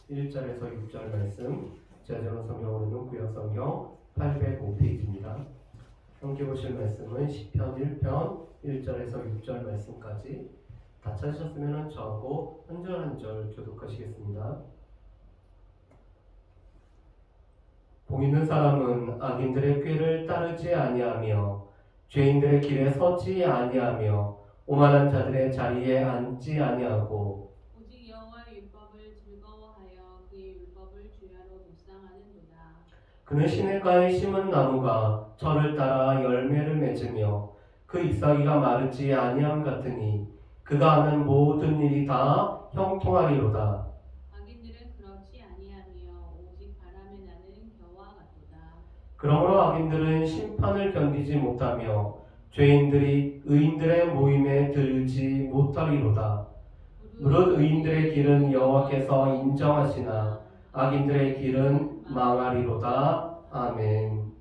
1절에서 6절 말씀, 제자전 성경으로는 구약성경 805페이지입니다. 함께 보실 말씀은 시편 1편 1절에서 6절 말씀까지. 다 찾으셨으면 저하고 한 절 한 절 교독하시겠습니다. 복 있는 사람은 악인들의 꾀를 따르지 아니하며 죄인들의 길에 서지 아니하며 오만한 자들의 자리에 앉지 아니하고 오직 여호와의 율법을 즐거워하여 그의 율법을 주야로 묵상하는도다. 그는 시냇가에 심은 나무가 철을 따라 열매를 맺으며 그 잎사귀가 마르지 아니함 같으니 그가 하는 모든 일이 다 형통하리로다. 악인들은 그렇지 아니하며 오직 바람에 나는 겨와 같도다. 그러므로 악인들은 심판을 견디지 못하며 죄인들이 의인들의 모임에 들지 못하리로다. 무릇 의인들의 길은 여호와께서 인정하시나 악인들의 길은 망하리로다. 아멘.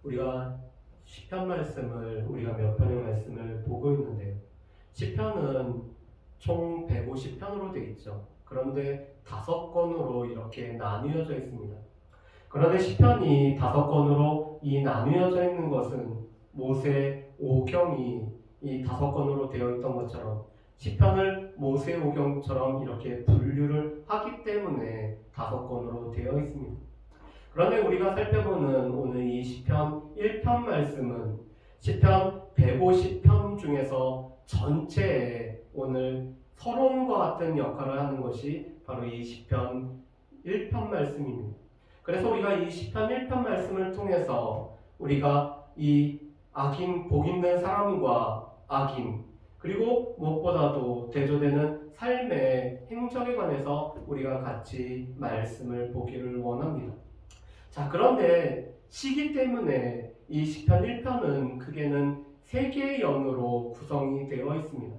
우리가 시편 말씀을 우리가 몇 편의 말씀을 보고 있는데요. 시편은 총 150편으로 되어 있죠. 그런데 5권으로 이렇게 나뉘어져 있습니다. 그런데 시편이 5권으로 이 나뉘어져 있는 것은 모세 오경이 이 5권으로 되어 있던 것처럼 시편을 모세 오경처럼 이렇게 분류를 하기 때문에 5권으로 되어 있습니다. 그런데 우리가 살펴보는 오늘 이 시편 1편 말씀은 시편 150편 중에서 전체에 오늘 서론과 같은 역할을 하는 것이 바로 이 시편 1편 말씀입니다. 그래서 우리가 이 시편 1편 말씀을 통해서 우리가 이 악인, 복 있는 사람과 악인, 그리고 무엇보다도 대조되는 삶의 행적에 관해서 우리가 같이 말씀을 보기를 원합니다. 자, 그런데 시기 때문에 이 시편 1편은 크게는 3개의 연으로 구성이 되어 있습니다.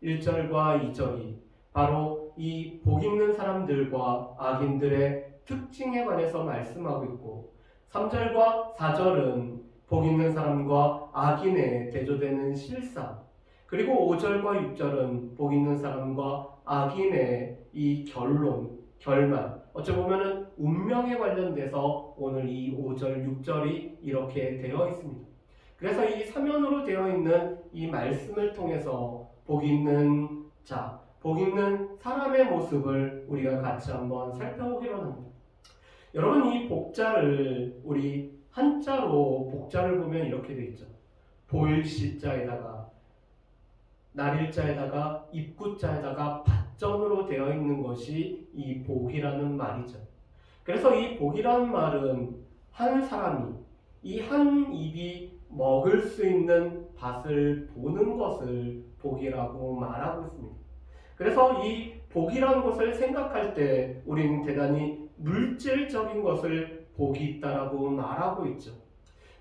1절과 2절이 바로 이 복 있는 사람들과 악인들의 특징에 관해서 말씀하고 있고 3절과 4절은 복 있는 사람과 악인에 대조되는 실상, 그리고 5절과 6절은 복 있는 사람과 악인의 이 결론, 결말, 어찌 보면은 운명에 관련돼서 오늘 이 5절, 6절이 이렇게 되어 있습니다. 그래서 이 3연으로 되어 있는 이 말씀을 통해서 복 있는 자, 복 있는 사람의 모습을 우리가 같이 한번 살펴보기로 합니다. 여러분, 이 복자를 우리 한자로 복자를 보면 이렇게 되어 있죠. 보일시자에다가 날일자에다가 입구자에다가 밭전으로 되어 있는 것이 이 복이라는 말이죠. 그래서 이 복이라는 말은 한 사람이 이 한 입이 먹을 수 있는 밭을 보는 것을 복이라고 말하고 있습니다. 그래서 이 복이라는 것을 생각할 때 우리는 대단히 물질적인 것을 복이 있다라고 말하고 있죠.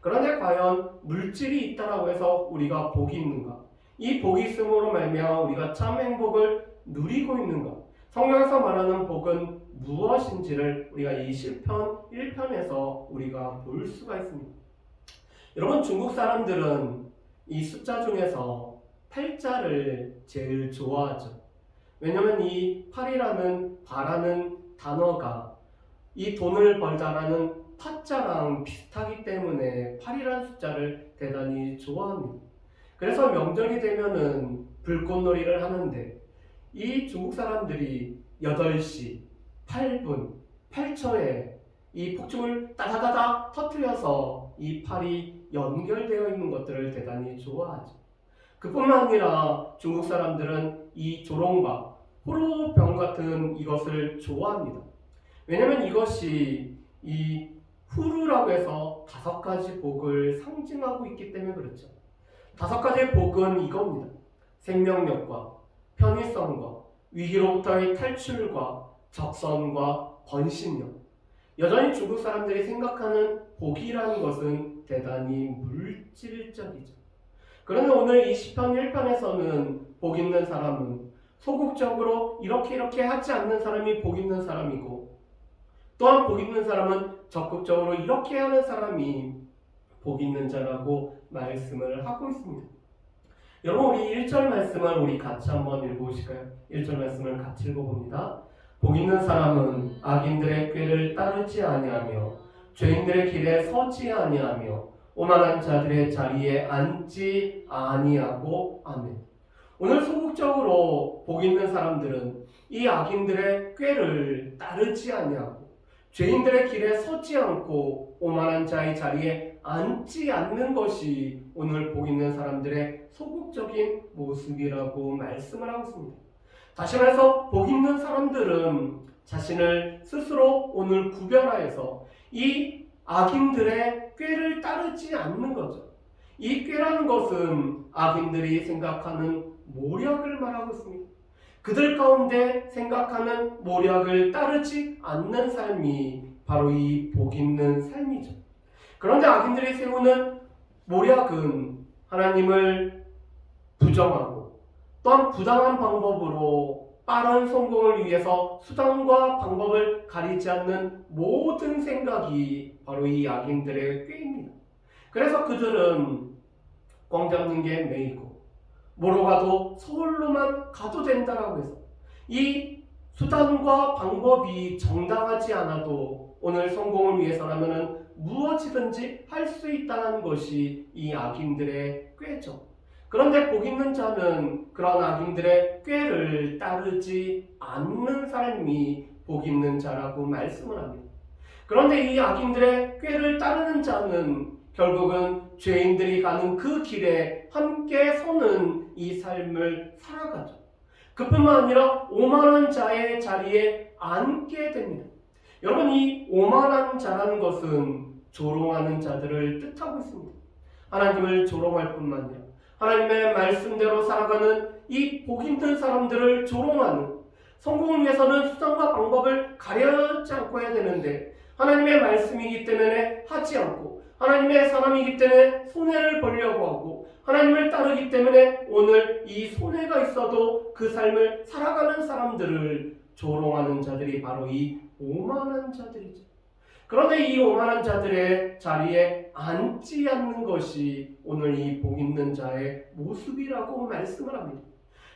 그런데 과연 물질이 있다라고 해서 우리가 복이 있는가? 이 복이 있음으로 말미암아 우리가 참 행복을 누리고 있는가? 성경에서 말하는 복은 무엇인지를 우리가 이 시편 1편에서 우리가 볼 수가 있습니다. 여러분, 중국 사람들은 이 숫자 중에서 8자를 제일 좋아하죠. 왜냐하면 이 8이라는 바라는 단어가 이 돈을 벌다라는 파자랑 비슷하기 때문에 8이라는 숫자를 대단히 좋아합니다. 그래서 명절이 되면은 불꽃놀이를 하는데 이 중국 사람들이 8시 8분 8초에 이 폭죽을 따다다다 터뜨려서 이 팔이 연결되어 있는 것들을 대단히 좋아하죠. 그뿐만 아니라 중국 사람들은 이 조롱박, 호로병 같은 이것을 좋아합니다. 왜냐하면 이것이 이 후루라고 해서 5가지 복을 상징하고 있기 때문에 그렇죠. 5가지의 복은 이겁니다. 생명력과 편의성과 위기로부터의 탈출과 적선과 번신력. 여전히 중국 사람들이 생각하는 복이라는 것은 대단히 물질적이죠. 그런데 오늘 이 시편 1편에서는 복 있는 사람은 소극적으로 이렇게 하지 않는 사람이 복 있는 사람이고, 또한 복 있는 사람은 적극적으로 이렇게 하는 사람이 복 있는 자라고 말씀을 하고 있습니다. 여러분, 우리 1절 말씀을 우리 같이 한번 읽어보실까요? 1절 말씀을 같이 읽어봅니다. 복 있는 사람은 악인들의 꾀를 따르지 아니하며 죄인들의 길에 서지 아니하며 오만한 자들의 자리에 앉지 아니하고. 아멘. 오늘 소극적으로 복 있는 사람들은 이 악인들의 꾀를 따르지 아니하고 죄인들의 길에 서지 않고 오만한 자의 자리에 앉지 않는 것이 오늘 복 있는 사람들의 소극적인 모습이라고 말씀을 하고 있습니다. 다시 말해서 복 있는 사람들은 자신을 스스로 오늘 구별하여서 이 악인들의 꾀를 따르지 않는 거죠. 이 꾀라는 것은 악인들이 생각하는 모략을 말하고 있습니다. 그들 가운데 생각하는 모략을 따르지 않는 삶이 바로 이 복 있는 삶이죠. 그런데 악인들이 세우는 모략은 하나님을 부정하고 또한 부당한 방법으로 빠른 성공을 위해서 수단과 방법을 가리지 않는 모든 생각이 바로 이 악인들의 꾀입니다. 그래서 그들은 꽝 잡는 게 매이고 뭐로 가도 서울로만 가도 된다라고 해서 이 수단과 방법이 정당하지 않아도 오늘 성공을 위해서라면 무엇이든지 할 수 있다는 것이 이 악인들의 꾀죠. 그런데 복 있는 자는 그런 악인들의 꾀를 따르지 않는 삶이 복 있는 자라고 말씀을 합니다. 그런데 이 악인들의 꾀를 따르는 자는 결국은 죄인들이 가는 그 길에 함께 서는 이 삶을 살아가죠. 그뿐만 아니라 오만한 자의 자리에 앉게 됩니다. 여러분, 이 오만한 자라는 것은 조롱하는 자들을 뜻하고 있습니다. 하나님을 조롱할 뿐만 아니라 하나님의 말씀대로 살아가는 이 복 있는 사람들을 조롱하는, 성공을 위해서는 수단과 방법을 가려지 않고 해야 되는데 하나님의 말씀이기 때문에 하지 않고 하나님의 사람이기 때문에 손해를 보려고 하고 하나님을 따르기 때문에 오늘 이 손해가 있어도 그 삶을 살아가는 사람들을 조롱하는 자들이 바로 이 오만한 자들이죠. 그런데 이 오만한 자들의 자리에 앉지 않는 것이 오늘 이 복 있는 자의 모습이라고 말씀을 합니다.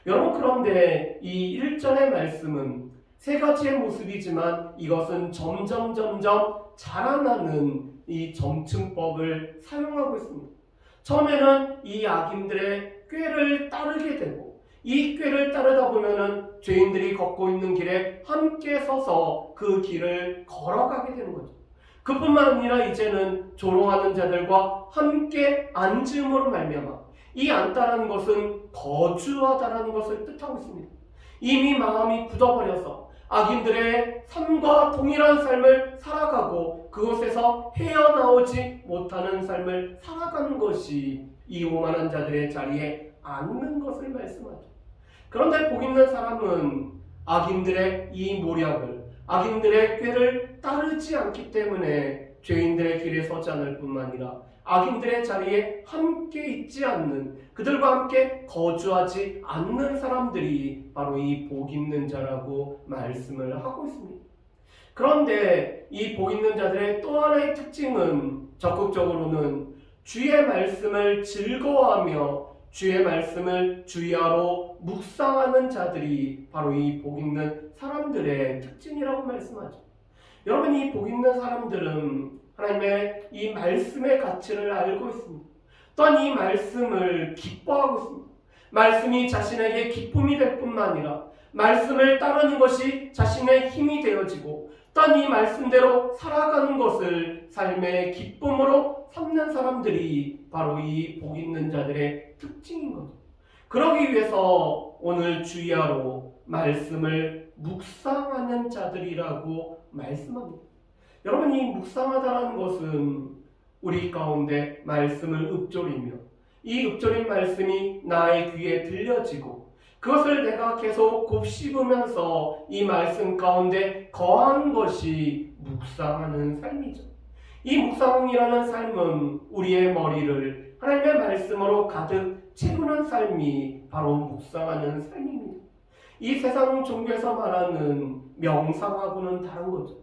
여러분, 그런데 이 1절의 말씀은 세 가지의 모습이지만 이것은 점점 자라나는 이 점층법을 사용하고 있습니다. 처음에는 이 악인들의 꾀를 따르게 되고 이 꾀를 따르다 보면은 죄인들이 걷고 있는 길에 함께 서서 그 길을 걸어가게 되는 거죠. 그뿐만 아니라 이제는 조롱하는 자들과 함께 앉음으로 말미암아, 이 앉다라는 것은 거주하다라는 것을 뜻하고 있습니다. 이미 마음이 굳어버려서 악인들의 삶과 동일한 삶을 살아가고 그곳에서 헤어나오지 못하는 삶을 살아가는 것이 이 오만한 자들의 자리에 앉는 것을 말씀하죠. 그런데 복 있는 사람은 악인들의 이 모략을, 악인들의 꾀를 따르지 않기 때문에 죄인들의 길에 서지 않을 뿐만 아니라 악인들의 자리에 함께 있지 않는, 그들과 함께 거주하지 않는 사람들이 바로 이 복 있는 자라고 말씀을 하고 있습니다. 그런데 이 복 있는 자들의 또 하나의 특징은 적극적으로는 주의 말씀을 즐거워하며 주의 말씀을 주야로 묵상하는 자들이 바로 이 복 있는 사람들의 특징이라고 말씀하죠. 여러분, 이 복 있는 사람들은 하나님의 이 말씀의 가치를 알고 있습니다. 또한 이 말씀을 기뻐하고 있습니다. 말씀이 자신에게 기쁨이 될 뿐만 아니라 말씀을 따르는 것이 자신의 힘이 되어지고 또한 이 말씀대로 살아가는 것을 삶의 기쁨으로 삼는 사람들이 바로 이 복 있는 자들의 특징인 거죠. 그러기 위해서 오늘 주야로 말씀을 묵상하는 자들이라고 말씀합니다. 여러분, 이 묵상하다라는 것은 우리 가운데 말씀을 읊조리며 이 읊조린 말씀이 나의 귀에 들려지고 그것을 내가 계속 곱씹으면서 이 말씀 가운데 거하는 것이 묵상하는 삶이죠. 이 묵상이라는 삶은 우리의 머리를 하나님의 말씀으로 가득 채우는 삶이 바로 묵상하는 삶입니다. 이 세상 종교에서 말하는 명상하고는 다른 거죠.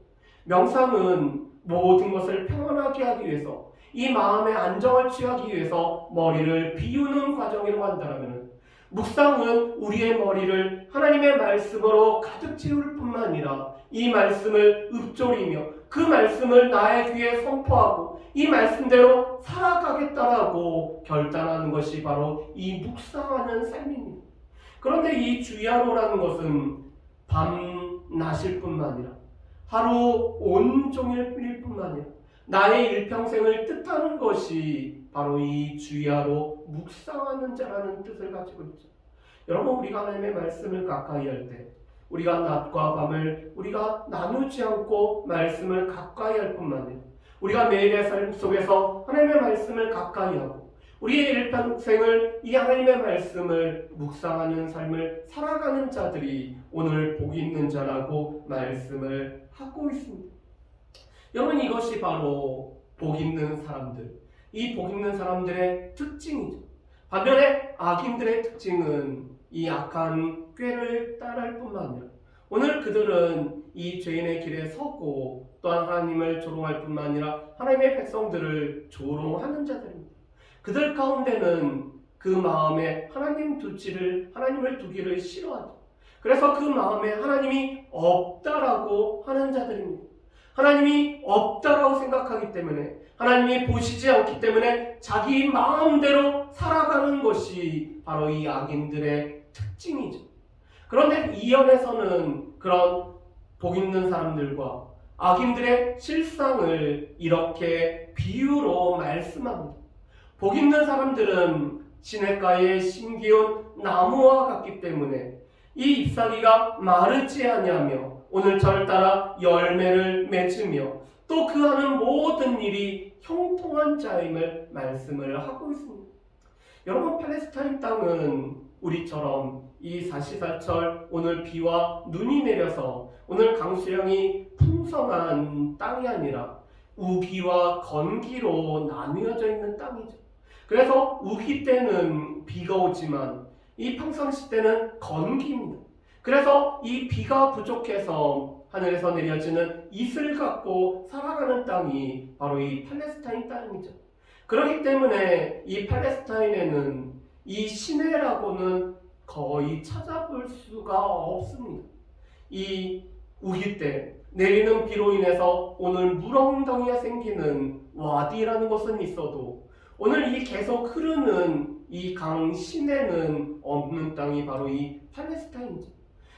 명상은 모든 것을 평안하게 하기 위해서, 이 마음의 안정을 취하기 위해서 머리를 비우는 과정이라고 한다면, 묵상은 우리의 머리를 하나님의 말씀으로 가득 채울 뿐만 아니라 이 말씀을 읊조리며 그 말씀을 나의 귀에 선포하고 이 말씀대로 살아가겠다라고 결단하는 것이 바로 이 묵상하는 삶입니다. 그런데 이 주야로라는 것은 밤낮일 뿐만 아니라 하루 온종일 뿐만 아니라 나의 일평생을 뜻하는 것이 바로 이 주야로 묵상하는 자라는 뜻을 가지고 있죠. 여러분, 우리가 하나님의 말씀을 가까이 할 때 우리가 낮과 밤을 우리가 나누지 않고 말씀을 가까이 할 뿐만 아니라 우리가 매일의 삶 속에서 하나님의 말씀을 가까이 하고 우리의 일평생을 이 하나님의 말씀을 묵상하는 삶을 살아가는 자들이 오늘 복 있는 자라고 말씀을 하고 있습니다. 여러분, 이것이 바로 복 있는 사람들, 이 복 있는 사람들의 특징이죠. 반면에 악인들의 특징은 이 악한 꾀를 따를 뿐만 아니라 오늘 그들은 이 죄인의 길에 서고 또한 하나님을 조롱할 뿐만 아니라 하나님의 백성들을 조롱하는 자들입니다. 그들 가운데는 그 마음에 하나님을 두기를 싫어하죠. 그래서 그 마음에 하나님이 없다라고 하는 자들입니다. 하나님이 없다라고 생각하기 때문에 하나님이 보시지 않기 때문에 자기 마음대로 살아가는 것이 바로 이 악인들의 특징이죠. 그런데 이언에서는 그런 복 있는 사람들과 악인들의 실상을 이렇게 비유로 말씀합니다. 복 있는 사람들은 시냇가에 심기운 나무와 같기 때문에 이 잎사귀가 마르지 아니하며 오늘철 따라 열매를 맺으며 또 그 하는 모든 일이 형통한 자임을 말씀을 하고 있습니다. 여러분, 팔레스타인 땅은 우리처럼 이 사시사철 오늘 비와 눈이 내려서 오늘 강수량이 풍성한 땅이 아니라 우기와 건기로 나뉘어져 있는 땅이죠. 그래서 우기 때는 비가 오지만 이 평상시 때는 건기입니다. 그래서 이 비가 부족해서 하늘에서 내려지는 이슬 갖고 살아가는 땅이 바로 이 팔레스타인 땅이죠. 그렇기 때문에 이 팔레스타인에는 이 시내라고는 거의 찾아볼 수가 없습니다. 이 우기 때 내리는 비로 인해서 오늘 물엉덩이가 생기는 와디라는 것은 있어도 오늘 이 계속 흐르는 이 강 시내는 없는 땅이 바로 이 팔레스타인이죠.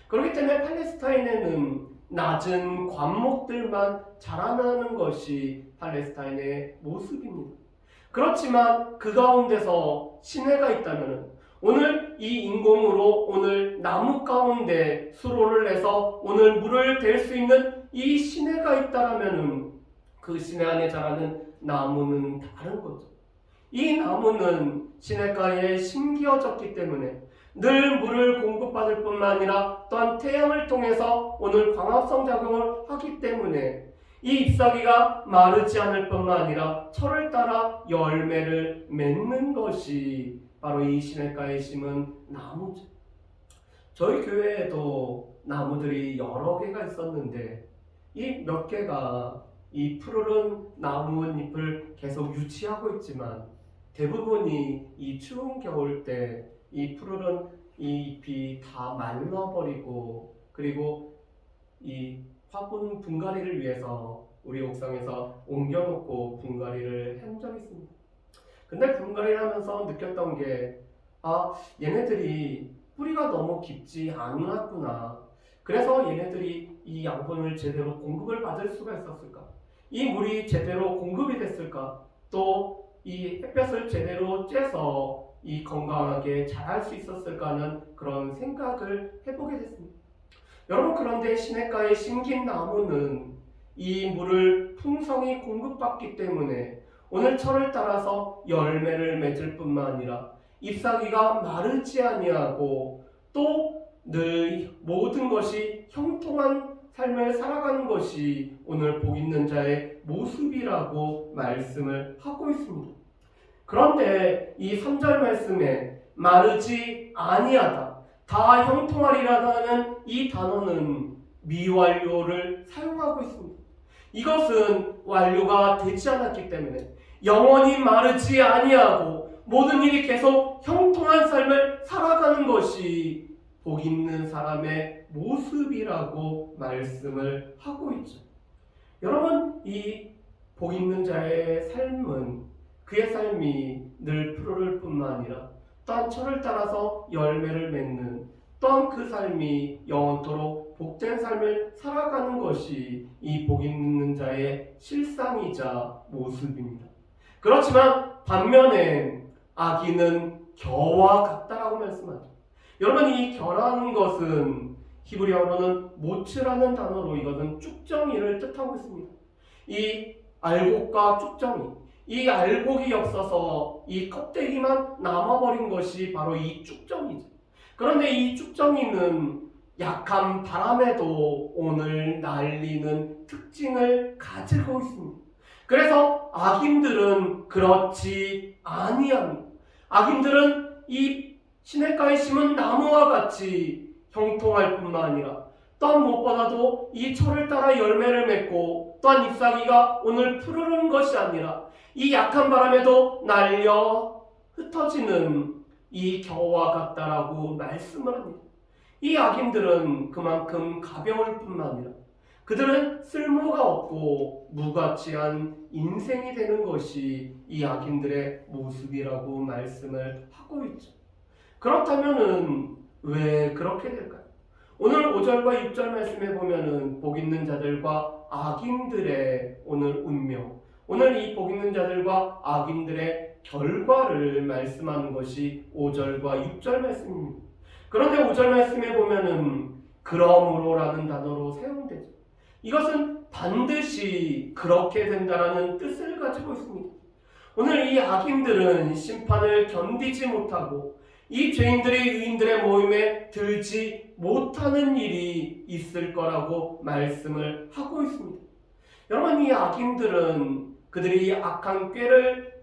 그렇기 때문에 팔레스타인에는 낮은 관목들만 자라나는 것이 팔레스타인의 모습입니다. 그렇지만 그 가운데서 시내가 있다면 오늘 이 인공으로 오늘 나무 가운데 수로를 내서 오늘 물을 댈 수 있는 이 시내가 있다면 그 시내 안에 자라는 나무는 다른 거죠. 이 나무는 시냇가에 심기어졌기 때문에 늘 물을 공급받을 뿐만 아니라 또한 태양을 통해서 오늘 광합성 작용을 하기 때문에 이 잎사귀가 마르지 않을 뿐만 아니라 철을 따라 열매를 맺는 것이 바로 이 시냇가에 심은 나무죠. 저희 교회에도 나무들이 여러 개가 있었는데 이 몇 개가 이 푸르른 나뭇잎을 계속 유지하고 있지만 대부분이 이 추운 겨울 때 이 푸르른 이 잎이 다 말라버리고 그리고 이 화분 분갈이를 위해서 우리 옥상에서 옮겨놓고 분갈이를 한 적이 있습니다. 근데 분갈이를 하면서 느꼈던 게 얘네들이 뿌리가 너무 깊지 않았구나. 그래서 얘네들이 이 양분을 제대로 공급을 받을 수가 있었을까? 이 물이 제대로 공급이 됐을까? 또 이 햇볕을 제대로 쬐서 이 건강하게 자랄 수 있었을까 하는 그런 생각을 해보게 됐습니다. 여러분, 그런데 시냇가에 심긴 나무는 이 물을 풍성히 공급받기 때문에 오늘 철을 따라서 열매를 맺을 뿐만 아니라 잎사귀가 마르지 아니하고 또 늘 모든 것이 형통한 삶을 살아가는 것이 오늘 복 있는 자의 모습이라고 말씀을 하고 있습니다. 그런데 이 3절 말씀에 마르지 아니하다, 다 형통하리라는 이 단어는 미완료를 사용하고 있습니다. 이것은 완료가 되지 않았기 때문에 영원히 마르지 아니하고 모든 일이 계속 형통한 삶을 살아가는 것이 복 있는 사람의 모습이라고 말씀을 하고 있죠. 여러분, 이 복 있는 자의 삶은 그의 삶이 늘 푸르를 뿐만 아니라 또한 철을 따라서 열매를 맺는, 또한 그 삶이 영원토록 복된 삶을 살아가는 것이 이 복 있는 자의 실상이자 모습입니다. 그렇지만 반면에 악인은 겨와 같다라고 말씀하죠. 여러분, 이 겨라는 것은 히브리어로는 모츠라는 단어로 이것은 쭉정이를 뜻하고 있습니다. 이 알곡과 쭉정이, 이 알곡이 없어서 이 껍데기만 남아버린 것이 바로 이 쭉정이죠. 그런데 이 쭉정이는 약한 바람에도 오늘 날리는 특징을 가지고 있습니다. 그래서 악인들은 그렇지 아니합니다. 악인들은 이 시냇가에 심은 나무와 같이 형통할 뿐만 아니라 또한 무엇보다도 이 철을 따라 열매를 맺고 또한 잎사귀가 오늘 푸르른 것이 아니라 이 약한 바람에도 날려 흩어지는 이 겨와 같다라고 말씀을 합니다. 이 악인들은 그만큼 가벼울 뿐만 아니라 그들은 쓸모가 없고 무가치한 인생이 되는 것이 이 악인들의 모습이라고 말씀을 하고 있죠. 그렇다면은 왜 그렇게 될까요? 오늘 5절과 6절 말씀에 보면은 복 있는 자들과 악인들의 오늘 운명, 오늘 이 복 있는 자들과 악인들의 결과를 말씀하는 것이 5절과 6절 말씀입니다. 그런데 5절 말씀에 보면은 그러므로라는 단어로 사용되죠. 이것은 반드시 그렇게 된다라는 뜻을 가지고 있습니다. 오늘 이 악인들은 심판을 견디지 못하고 이 죄인들이 의인들의 모임에 들지 못하는 일이 있을 거라고 말씀을 하고 있습니다. 여러분, 이 악인들은 그들이 악한 꾀를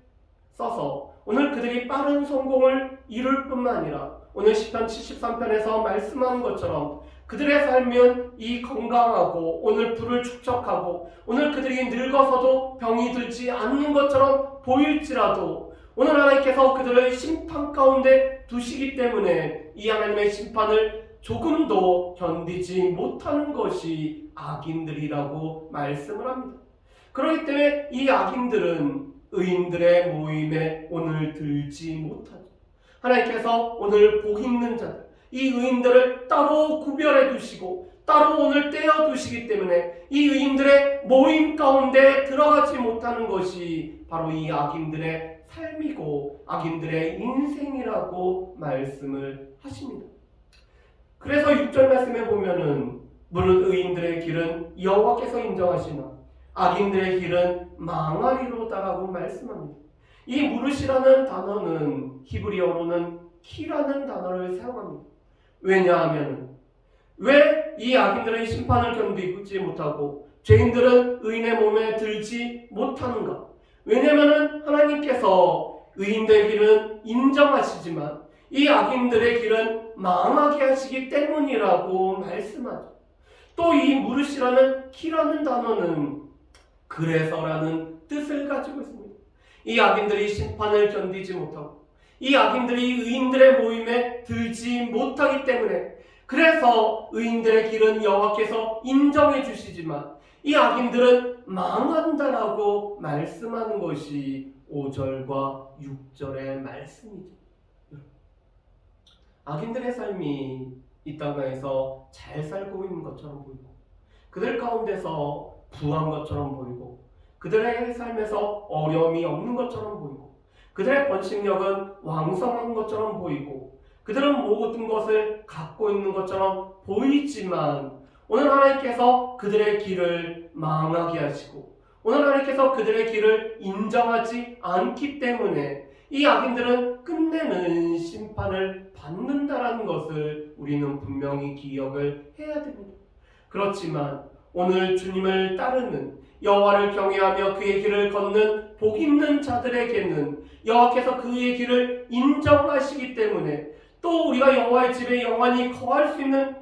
써서 오늘 그들이 빠른 성공을 이룰 뿐만 아니라 오늘 시편 73편에서 말씀하는 것처럼 그들의 삶은 이 건강하고 오늘 부를 축적하고 오늘 그들이 늙어서도 병이 들지 않는 것처럼 보일지라도 오늘 하나님께서 그들을 심판 가운데 두시기 때문에 이 하나님의 심판을 조금도 견디지 못하는 것이 악인들이라고 말씀을 합니다. 그렇기 때문에 이 악인들은 의인들의 모임에 오늘 들지 못하죠. 하나님께서 오늘 복 있는 자들, 이 의인들을 따로 구별해 두시고 따로 오늘 떼어 두시기 때문에 이 의인들의 모임 가운데 들어가지 못하는 것이 바로 이 악인들의 삶이고 악인들의 인생이라고 말씀을 하십니다. 그래서 6절 말씀에 보면은 무릇 의인들의 길은 여호와께서 인정하시나 악인들의 길은 망하리로다라고 말씀합니다. 이 무릇이라는 단어는 히브리어로는 키라는 단어를 사용합니다. 왜냐하면 왜 이 악인들의 심판을 견디지 못하고 죄인들은 의인의 몸에 들지 못하는가? 왜냐하면 하나님께서 의인들의 길은 인정하시지만 이 악인들의 길은 망하게 하시기 때문이라고 말씀하죠. 또 이 무릇이라는 키라는 단어는 그래서라는 뜻을 가지고 있습니다. 이 악인들이 심판을 견디지 못하고 이 악인들이 의인들의 모임에 들지 못하기 때문에 그래서 의인들의 길은 여호와께서 인정해 주시지만 이 악인들은 망한다라고 말씀하는 것이 5절과 6절의 말씀이죠. 악인들의 삶이 이 땅에서 잘 살고 있는 것처럼 보이고 그들 가운데서 부한 것처럼 보이고 그들의 삶에서 어려움이 없는 것처럼 보이고 그들의 번식력은 왕성한 것처럼 보이고 그들은 모든 것을 갖고 있는 것처럼 보이지만 오늘 하나님께서 그들의 길을 망하게 하시고 오늘 하나님께서 그들의 길을 인정하지 않기 때문에 이 악인들은 끝내는 심판을 받는다라는 것을 우리는 분명히 기억을 해야 됩니다. 그렇지만 오늘 주님을 따르는 여호와를 경외하며 그의 길을 걷는 복 있는 자들에게는 여호와께서 그의 길을 인정하시기 때문에 또 우리가 여호와의 집에 영원히 거할 수 있는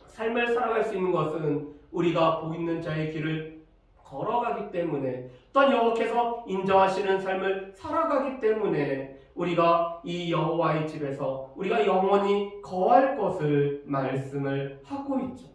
삶을 살아갈 수 있는 것은 우리가 복 있는 자의 길을 걸어가기 때문에 또한 여호와께서 인정하시는 삶을 살아가기 때문에 우리가 이 여호와의 집에서 우리가 영원히 거할 것을 말씀을 하고 있죠.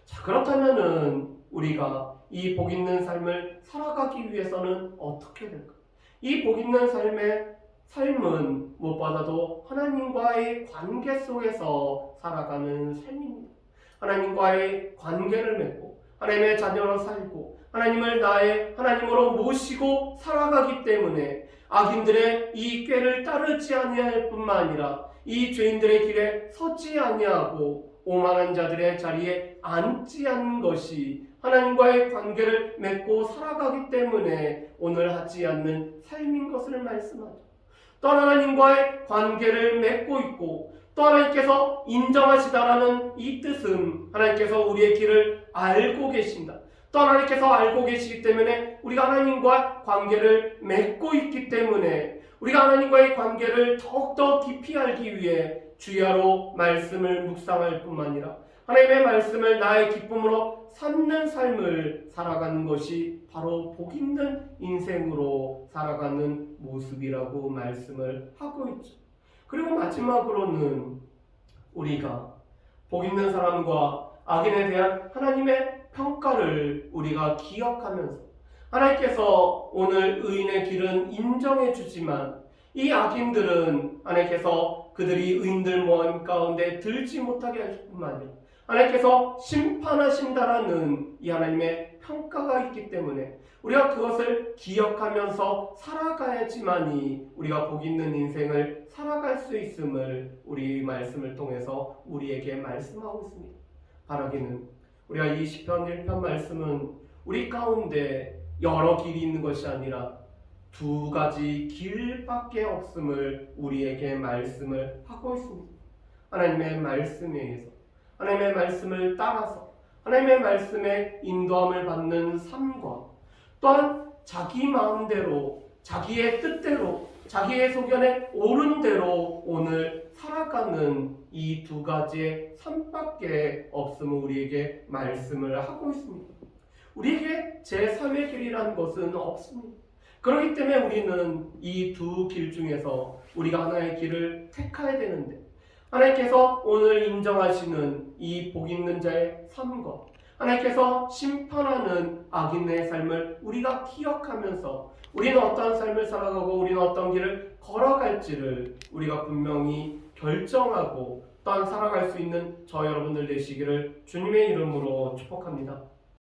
자, 그렇다면은 우리가 이 복 있는 삶을 살아가기 위해서는 어떻게 될까? 이 복 있는 삶은 무엇보다도 하나님과의 관계 속에서 살아가는 삶입니다. 하나님과의 관계를 맺고 하나님의 자녀로 살고 하나님을 나의 하나님으로 모시고 살아가기 때문에 악인들의 이 꾀를 따르지 아니할 뿐만 아니라 이 죄인들의 길에 서지 아니하고 오만한 자들의 자리에 앉지 않는 것이 하나님과의 관계를 맺고 살아가기 때문에 오늘 하지 않는 삶인 것을 말씀하죠. 또 하나님과의 관계를 맺고 있고 또 하나님께서 인정하시다라는 이 뜻은 하나님께서 우리의 길을 알고 계신다. 또 하나님께서 알고 계시기 때문에 우리가 하나님과 관계를 맺고 있기 때문에 우리가 하나님과의 관계를 더욱더 깊이 알기 위해 주야로 말씀을 묵상할 뿐만 아니라 하나님의 말씀을 나의 기쁨으로 삼는 삶을 살아가는 것이 바로 복 있는 인생으로 살아가는 모습이라고 말씀을 하고 있죠. 그리고 마지막으로는 우리가 복 있는 사람과 악인에 대한 하나님의 평가를 우리가 기억하면서 하나님께서 오늘 의인의 길은 인정해 주지만 이 악인들은 하나님께서 그들이 의인들 모임 가운데 들지 못하게 하실 뿐만 아니라 하나님께서 심판하신다라는 이 하나님의 평가가 있기 때문에 우리가 그것을 기억하면서 살아가야지만이 우리가 복 있는 인생을 살아갈 수 있음을 우리 말씀을 통해서 우리에게 말씀하고 있습니다. 바라기는 우리가 이 시편 1편 말씀은 우리 가운데 여러 길이 있는 것이 아니라 두 가지 길밖에 없음을 우리에게 말씀을 하고 있습니다. 하나님의 말씀에 의해서 하나님의 말씀을 따라서 하나님의 말씀에 인도함을 받는 삶과 또한 자기 마음대로 자기의 뜻대로 자기의 소견에 옳은 대로 오늘 살아가는 이 두 가지의 삶밖에 없음을 우리에게 말씀을 하고 있습니다. 우리에게 제3의 길이라는 것은 없습니다. 그렇기 때문에 우리는 이 두 길 중에서 우리가 하나의 길을 택해야 되는데 하나님께서 오늘 인정하시는 이 복 있는 자의 삶과 하나님께서 심판하는 악인의 삶을 우리가 기억하면서 우리는 어떠한 삶을 살아가고 우리는 어떤 길을 걸어갈지를 우리가 분명히 결정하고 또한 살아갈 수 있는 저 여러분들 되시기를 주님의 이름으로 축복합니다.